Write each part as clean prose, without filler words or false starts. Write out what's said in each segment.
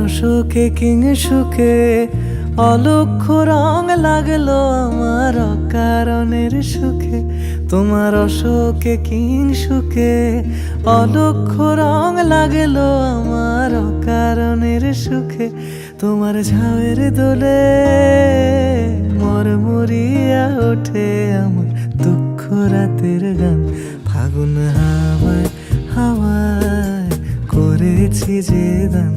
অশোকে king সুখে অলক্ষ্য রং লাগলো আমার অকারণের সুখে। তোমার অশোকে কিং সুখে অলক্ষ্য রং লাগলো আমার অকারণের সুখে। তোমার ঝাউয়ের দোলে মরমরিয়া ওঠে আমার দুঃখ রাতের গান। ফাগুন হাওয়ায় হাওয়ায় করেছি যে দান,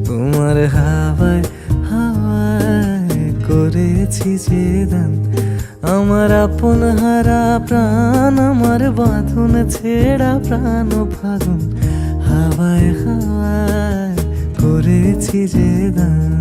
তোমার হাওয়ায় হাওয়ায় করেছি যে দান। আমার আপন হারা প্রাণ, আমার বাঁধন ছেঁড়া প্রাণ ফাগুন হাওয়ায় হাওয়ায় করেছি যে দান।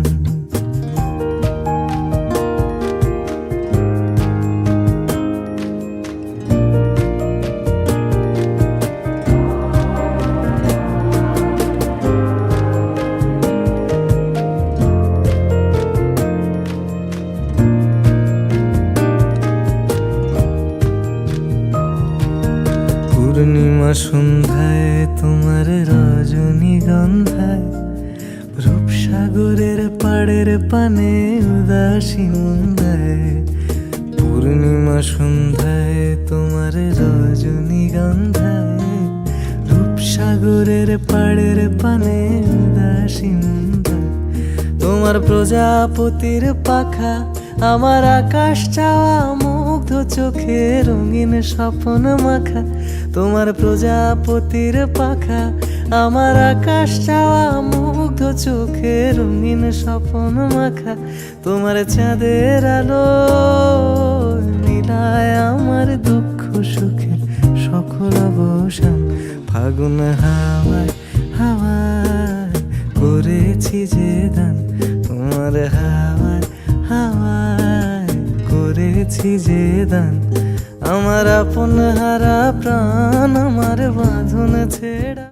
পূর্ণিমা সন্ধ্যায় তোমার রজনীগন্ধায় রূপসাগরের পাড়ের পানে উদাসী মন্দায়। পূর্ণিমা সন্ধ্যায় তোমার রজনীগন্ধায় রূপসাগরের পাড়ের পানে উদাসী মন্দায়। তোমার প্রজাপতির পাখা আমার আকাশ চাওয়া মুগ্ধ চোখে রঙিন স্বপ্ন মাখা। তোমার প্রজাপতির পাখা আমার আকাশ চাওয়া মুগ্ধ চোখে রঙিন স্বপ্ন মাখা। তোমার চাঁদের আলো মিলায় আমার দুঃখ সুখের সকল অবসান। ফাগুন হাওয়ায় হাওয়ায় করেছি যে দান, তোমার হাওয়ায় হাওয়ায় করেছি যে দান। আমার আপন হারা প্রাণ, আমার বাঁধন ছেড়া